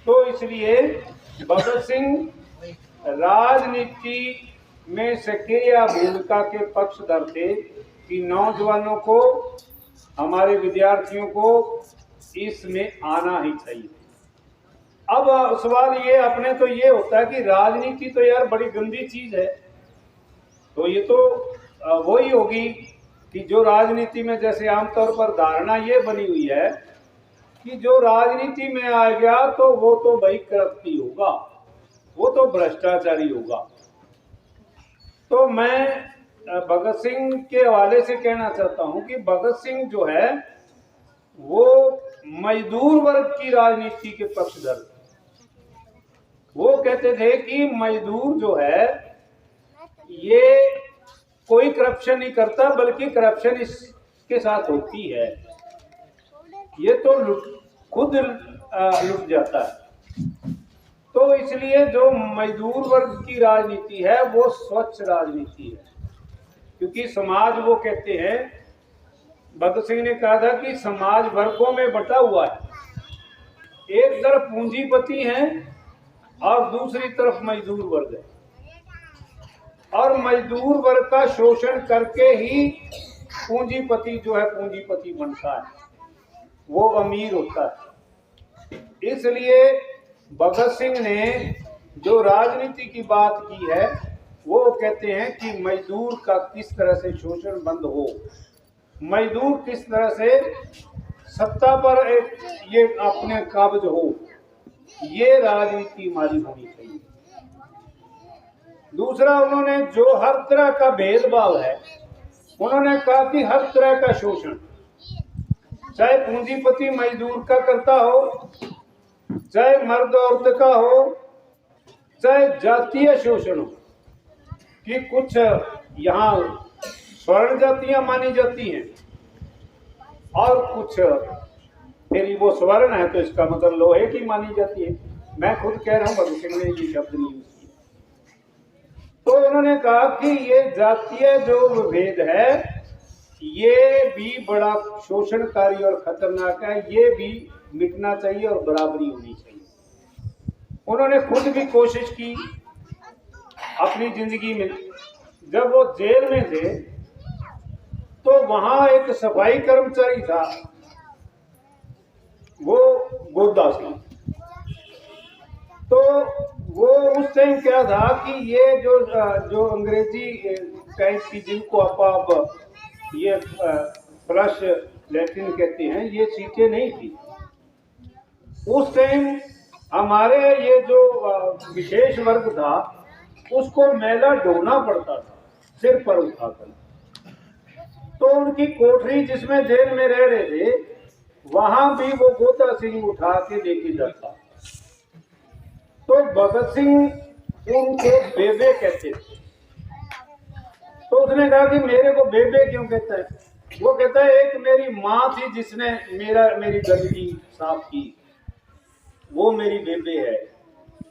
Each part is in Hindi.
तो इसलिए भगत सिंह राजनीति में सक्रिय भूमिका के पक्षधर थे कि नौजवानों को, हमारे विद्यार्थियों को इसमें आना ही चाहिए। अब सवाल ये अपने तो ये होता है कि राजनीति तो यार बड़ी गंदी चीज है, तो ये तो वही होगी कि जो राजनीति में जैसे आमतौर पर धारणा ये बनी हुई है कि जो राजनीति में आ गया तो वो तो भाई करप्टी होगा, वो तो भ्रष्टाचारी होगा। तो मैं भगत सिंह के हवाले से कहना चाहता हूं कि भगत सिंह जो है वो मजदूर वर्ग की राजनीति के पक्षधर। वो कहते थे कि मजदूर जो है ये कोई करप्शन नहीं करता, बल्कि करप्शन इसके साथ होती है, ये तो खुद लुट जाता है। तो इसलिए जो मजदूर वर्ग की राजनीति है वो स्वच्छ राजनीति है, क्योंकि समाज, वो कहते हैं, भगत सिंह ने कहा था कि समाज वर्गों में बटा हुआ है, एक तरफ पूंजीपति हैं और दूसरी तरफ मजदूर वर्ग है, और मजदूर वर्ग का शोषण करके ही पूंजीपति जो है पूंजीपति बनता है, वो अमीर होता है। इसलिए भगत सिंह ने जो राजनीति की बात की है वो कहते हैं कि मजदूर का किस तरह से शोषण बंद हो, मजदूर किस तरह से सत्ता पर ये अपने काबिज हो, ये राजनीति हमारी होनी चाहिए। दूसरा, उन्होंने जो हर तरह का भेदभाव है, उन्होंने कहा कि हर तरह का शोषण, चाहे पूंजीपति मजदूर का करता हो, चाहे मर्द औरत का हो, चाहे जातीय शोषण हो, कि कुछ यहाँ स्वर्ण जातियां मानी जाती हैं और कुछ फिर वो स्वर्ण है तो इसका मतलब लोहे की मानी जाती है। मैं खुद कह रहा हूँ, भगत सिंह ने ये शब्द नहीं यूज किया। तो उन्होंने कहा कि ये जातीय जो भेद है ये भी बड़ा शोषणकारी और खतरनाक है, ये भी मिटना चाहिए और बराबरी होनी चाहिए। उन्होंने खुद भी कोशिश की अपनी जिंदगी में। जब वो जेल में थे तो वहां एक सफाई कर्मचारी था, वो गोदा सिंह। तो वो उस टाइम क्या था कि ये जो अंग्रेजी टाइप की, जिनको आप ये फ्लश लैट्रिन कहते हैं, ये सीटें नहीं थी उस टाइम। हमारे ये जो विशेष वर्ग था उसको मैला ढोना पड़ता था सिर पर उठाकर। तो उनकी कोठरी जिसमें जेल में रह रहे थे वहां भी वो गोदा सिंह उठा के लेके जाता। तो भगत सिंह उनको बेबे कहते थे। तो उसने कहा कि मेरे को बेबे क्यों कहता है? वो कहता है एक मेरी माँ थी जिसने मेरी गंदगी साफ की, वो मेरी बेबे है,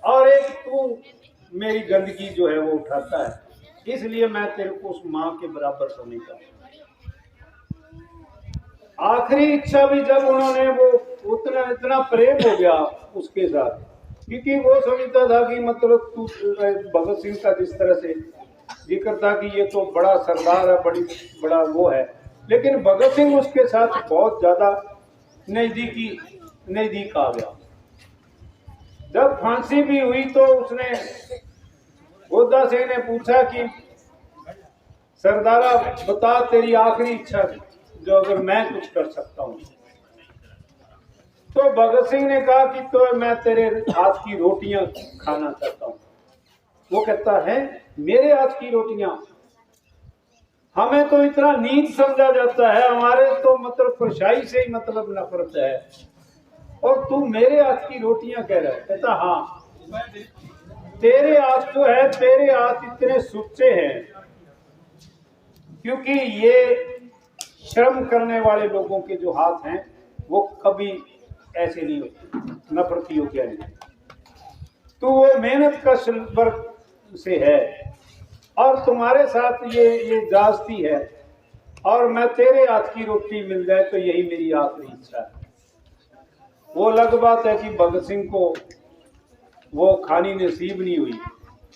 और एक तू मेरी गंदगी जो है वो उठाता है, इसलिए मैं तेरे को उस माँ के बराबर समझता हूँ। आखिरी इच्छा भी जब उन्होंने वो इतना प्रेम हो गया उसके साथ, क्योंकि वो समझता था कि मतलब तू भगत सिंह का जिस तरह से जिक्र था कि ये तो बड़ा सरदार है, बड़ा वो है, लेकिन भगत सिंह उसके साथ बहुत ज्यादा नजदीक आ गया। जब फांसी भी हुई तो उसने, गोदा सिंह ने पूछा कि सरदारा बता तेरी आखिरी इच्छा जो अगर मैं कुछ कर सकता हूं। तो भगत सिंह ने कहा कि तो मैं तेरे हाथ की रोटियां खाना चाहता हूं। वो कहता है मेरे हाथ की रोटियां? हमें तो इतना नीच समझा जाता है, हमारे तो मतलब परछाई से ही मतलब नफरत है, और तू मेरे हाथ की रोटियां कह रहा है? कहता हाँ, तेरे हाथ जो है, तेरे हाथ इतने सुच्चे हैं क्योंकि ये श्रम करने वाले लोगों के जो हाथ हैं वो कभी ऐसे नहीं होते, नफरती हो गया नहीं। तो वो मेहनत का वर्ग से है और तुम्हारे साथ ये जास्ती है, और मैं तेरे हाथ की रोटी मिल जाए तो यही मेरी आखिरी इच्छा है। वो अलग बात है कि भगत सिंह को वो खानी नसीब नहीं हुई,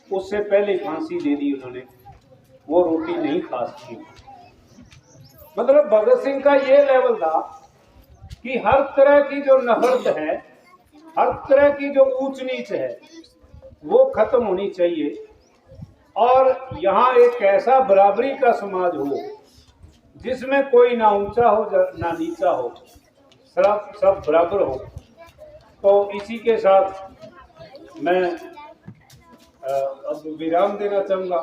उससे पहले फांसी दे दी उन्होंने, वो रोटी नहीं खा सकी। मतलब भगत सिंह का ये लेवल था कि हर तरह की जो नफरत है, हर तरह की जो ऊंच नीच है, वो खत्म होनी चाहिए और यहाँ एक ऐसा बराबरी का समाज हो जिसमें कोई ना ऊंचा हो ना नीचा हो, सब बराबर हो। तो इसी के साथ मैं अब विराम देना चाहूँगा।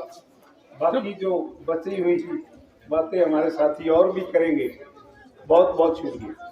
बाकी जो बची हुई बातें हमारे साथी और भी करेंगे। बहुत बहुत शुक्रिया।